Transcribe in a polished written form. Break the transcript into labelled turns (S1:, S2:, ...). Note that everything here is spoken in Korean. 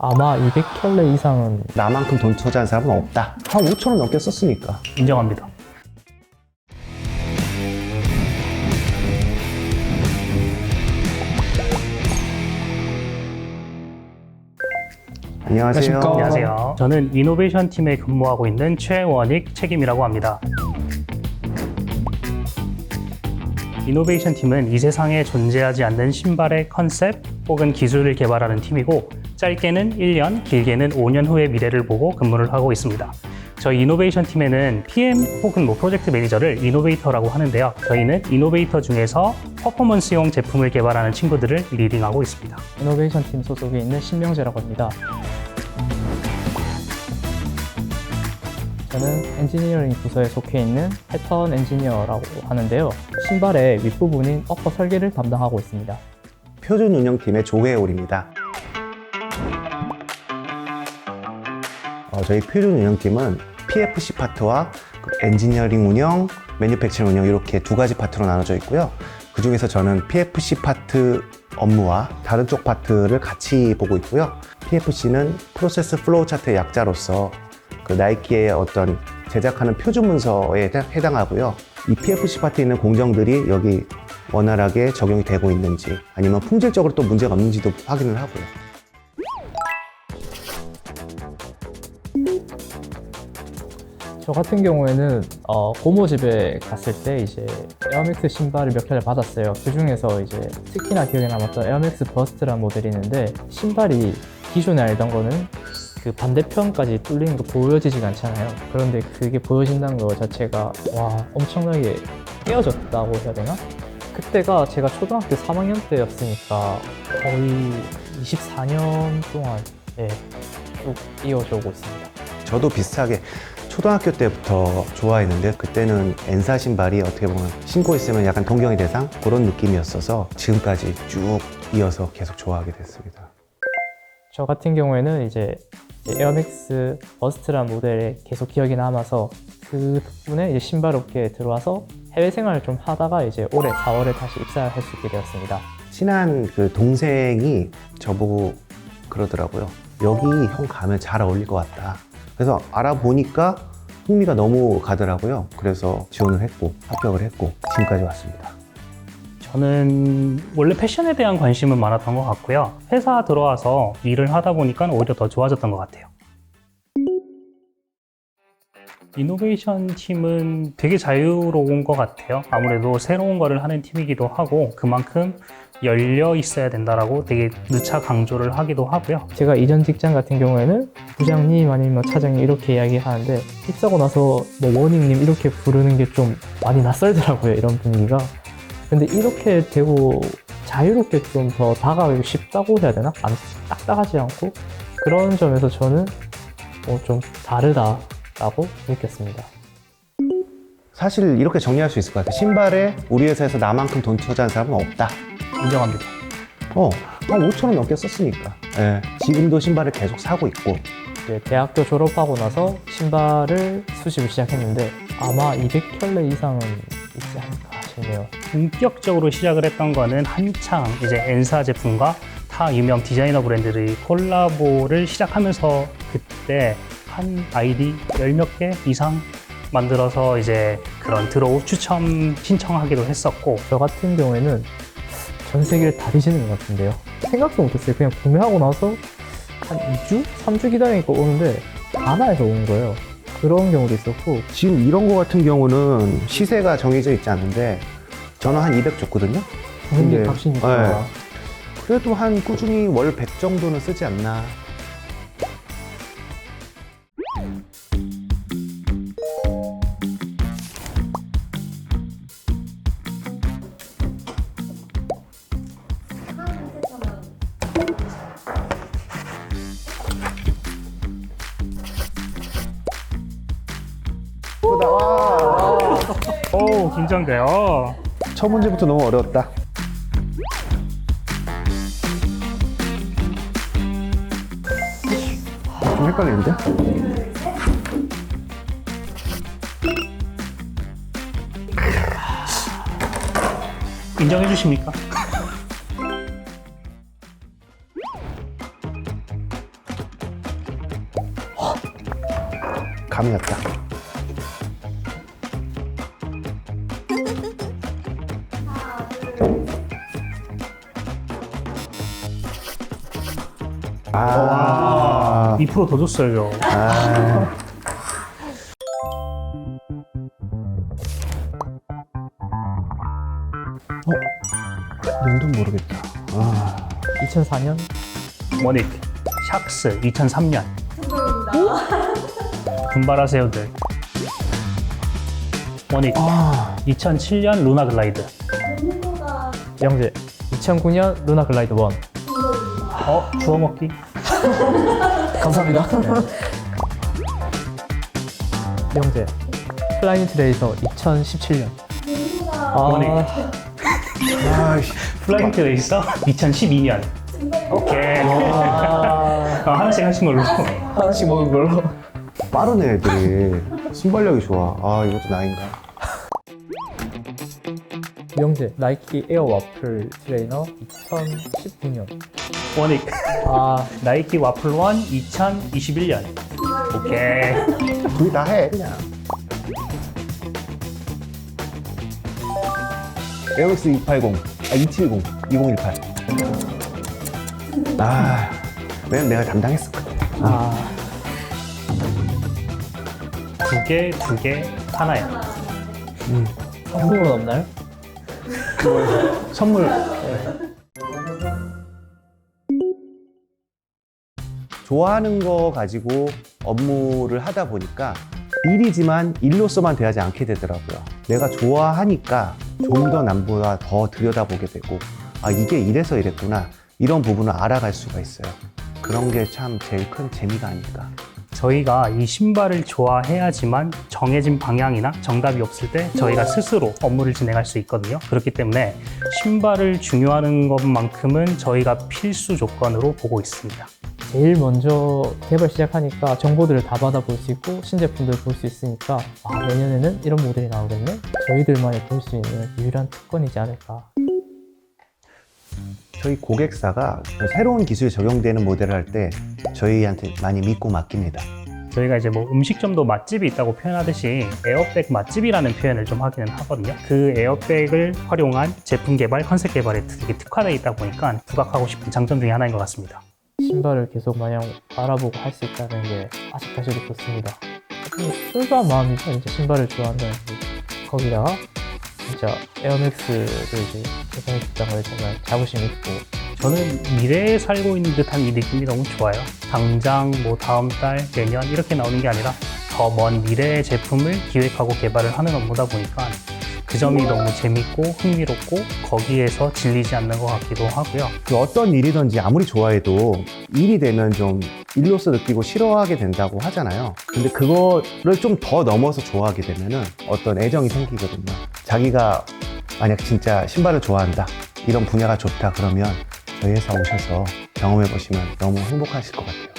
S1: 아마 200켤레 이상은
S2: 나만큼 돈 투자한 사람은 없다. 한 5천 원 넘게 썼으니까.
S3: 인정합니다.
S2: 안녕하세요.
S1: 안녕하십니까.
S3: 안녕하세요. 저는 이노베이션 팀에 근무하고 있는 최원익 책임이라고 합니다. 이노베이션 팀은 이 세상에 존재하지 않는 신발의 컨셉 혹은 기술을 개발하는 팀이고 짧게는 1년, 길게는 5년 후의 미래를 보고 근무를 하고 있습니다. 저희 이노베이션 팀에는 PM 혹은 프로젝트 매니저를 이노베이터라고 하는데요. 저희는 이노베이터 중에서 퍼포먼스용 제품을 개발하는 친구들을 리딩하고 있습니다.
S1: 이노베이션 팀 소속에 있는 신명재라고 합니다. 저는 엔지니어링 부서에 속해 있는 패턴 엔지니어라고 하는데요. 신발의 윗부분인 어퍼 설계를 담당하고 있습니다.
S2: 표준 운영팀의 조혜올입니다. 저희 표준 운영팀은 PFC 파트와 엔지니어링 운영, 매뉴팩처링 운영 이렇게 두 가지 파트로 나눠져 있고요. 그 중에서 저는 PFC 파트 업무와 다른 쪽 파트를 같이 보고 있고요. PFC는 프로세스 플로우 차트의 약자로서 그 나이키의 어떤 제작하는 표준 문서에 해당하고요. 이 PFC 파트에 있는 공정들이 여기 원활하게 적용이 되고 있는지 아니면 품질적으로 또 문제가 없는지도 확인을 하고요.
S1: 저 같은 경우에는 고모 집에 갔을 때 이제 에어맥스 신발을 몇 켤레 받았어요. 그 중에서 이제 특히나 기억에 남았던 에어맥스 버스트라는 모델이 있는데 신발이 기존에 알던 거는 그 반대편까지 뚫리는 거 보여지지가 않잖아요. 그런데 그게 보여진다는 거 자체가 와 엄청나게 깨어졌다고 해야 되나? 그때가 제가 초등학교 3학년 때였으니까 거의 24년 동안 쭉 이어져 오고 있습니다.
S2: 저도 비슷하게 초등학교 때부터 좋아했는데 그때는 엔사 신발이 어떻게 보면 신고 있으면 약간 동경의 대상 그런 느낌이었어서 지금까지 쭉 이어서 계속 좋아하게 됐습니다.
S1: 저 같은 경우에는 이제 에어맥스 버스트라는 모델에 계속 기억이 남아서 그 덕분에 이제 신발 업계에 들어와서 해외 생활을 좀 하다가 이제 올해 4월에 다시 입사할 수 있게 되었습니다.
S2: 친한 그 동생이 저보고 그러더라고요. 여기 형 가면 잘 어울릴 것 같다. 그래서 알아보니까 흥미가 너무 가더라고요. 그래서 지원을 했고 합격을 했고 지금까지 왔습니다.
S3: 저는 원래 패션에 대한 관심은 많았던 것 같고요. 회사 들어와서 일을 하다 보니까 오히려 더 좋아졌던 것 같아요. 이노베이션 팀은 되게 자유로운 것 같아요. 아무래도 새로운 거를 하는 팀이기도 하고 그만큼 열려 있어야 된다라고 되게 누차 강조를 하기도 하고요.
S1: 제가 이전 직장 같은 경우에는 부장님 아니면 차장님 이렇게 이야기하는데 입사하고 나서 뭐 원익님 이렇게 부르는 게 좀 많이 낯설더라고요. 이런 분위기가. 근데 이렇게 되고 자유롭게 좀 더 다가가기 쉽다고 해야 되나? 딱딱하지 않고 그런 점에서 저는 좀 다르다라고 느꼈습니다.
S2: 사실 이렇게 정리할 수 있을 것 같아요. 신발에 우리 회사에서 나만큼 돈 투자한 사람은 없다.
S3: 인정합니다.
S2: 한 5천 원 넘게 썼으니까. 예, 지금도 신발을 계속 사고 있고.
S1: 이제 대학교 졸업하고 나서 신발을 수집을 시작했는데 아마 200켤레 이상은 있지 않을까 싶네요.
S3: 본격적으로 시작을 했던 거는 한창 이제 엔사 제품과 타 유명 디자이너 브랜드들이 콜라보를 시작하면서 그때 한 아이디 10몇 개 이상 만들어서 이제 그런 드로우 추첨 신청하기도 했었고
S1: 저 같은 경우에는 전 세계를 다 뒤지는 것 같은데요. 생각도 못했어요. 그냥 구매하고 나서 한 2주? 3주 기다리니까 오는데 가나에서 오는 거예요. 그런 경우도 있었고
S2: 지금 이런 거 같은 경우는 시세가 정해져 있지 않은데 저는 한 200 줬거든요.
S1: 근데
S2: 근데,
S1: 값이니까
S2: 그래도 한 꾸준히 월 100 정도는 쓰지 않나.
S3: 오 긴장돼요.
S2: 첫 문제부터 너무 어려웠다. 좀 헷갈리는데?
S3: 인정해 주십니까?
S2: 감이 났다. 아,
S3: 2%더 줬어요.
S2: 아. 연도 모르겠다. 아.
S1: 2004년
S3: 원익, 샥스 2003년. 분발하세요들. 원익, 2007년 루나 글라이드.
S1: 영재 2009년 루나 글라이드 1.
S3: 주워 먹기.
S1: 감사합니다. 영재 플라잉 트레이서 2017년.
S3: 원익.
S2: 아이씨.
S3: 플라잉트 레이서 2012년. 오케이. 하나씩 하신 걸로.
S1: 하나씩 먹은 걸로.
S2: 빠르네, 애들이. 순발력이 좋아. 아, 이것도 나인가.
S1: 영재 나이키 에어 와플 트레이너 2019년.
S3: 원익.
S1: 아
S3: 나이키 와플 1 2021년. 오케이.
S2: 둘이 다 해, 그냥. 에어맥스 280, 270, 2018. 아, 왜냐면 내가 담당했었거든.
S1: 아,
S3: 두 개, 하나야.
S1: 상품은 없나요?
S2: 선물. 좋아하는 거 가지고 업무를 하다 보니까 일이지만 일로서만 대하지 않게 되더라고요. 내가 좋아하니까 좀 더 남보다 더 들여다보게 되고, 아, 이게 이래서 이랬구나. 이런 부분을 알아갈 수가 있어요. 그런 게 참 제일 큰 재미가 아닐까.
S3: 저희가 이 신발을 좋아해야지만 정해진 방향이나 정답이 없을 때 저희가 스스로 업무를 진행할 수 있거든요. 그렇기 때문에 신발을 중요하는 것만큼은 저희가 필수 조건으로 보고 있습니다.
S1: 제일 먼저 개발 시작하니까 정보들을 다 받아볼 수 있고 신제품들 볼 수 있으니까 아, 내년에는 이런 모델이 나오겠네? 저희들만이 볼 수 있는 유일한 특권이지 않을까.
S2: 저희 고객사가 새로운 기술이 적용되는 모델을 할 때 저희한테 많이 믿고 맡깁니다.
S3: 저희가 이제 뭐 음식점도 맛집이 있다고 표현하듯이 에어백 맛집이라는 표현을 좀 하기는 하거든요. 그 에어백을 활용한 제품 개발, 컨셉 개발에 되게 특화되어 있다 보니까 부각하고 싶은 장점 중에 하나인 것 같습니다.
S1: 신발을 계속 마냥 알아보고 할 수 있다는 게 아직까지도 좋습니다. 순수한 마음이죠. 이제 신발을 좋아한다는 게. 거기다가 진짜 에어맥스를 이제 제공했다는 거에 정말 자부심 있고
S3: 저는 미래에 살고 있는 듯한 이 느낌이 너무 좋아요. 당장 뭐 다음 달, 내년 이렇게 나오는 게 아니라 더 먼 미래의 제품을 기획하고 개발을 하는 업무다 보니까 그 점이 너무 재밌고 흥미롭고 거기에서 질리지 않는 것 같기도 하고요.
S2: 어떤 일이든지 아무리 좋아해도 일이 되면 좀 일로서 느끼고 싫어하게 된다고 하잖아요. 근데 그거를 좀 더 넘어서 좋아하게 되면은 어떤 애정이 생기거든요. 자기가 만약 진짜 신발을 좋아한다, 이런 분야가 좋다 그러면 저희 회사 오셔서 경험해 보시면 너무 행복하실 것 같아요.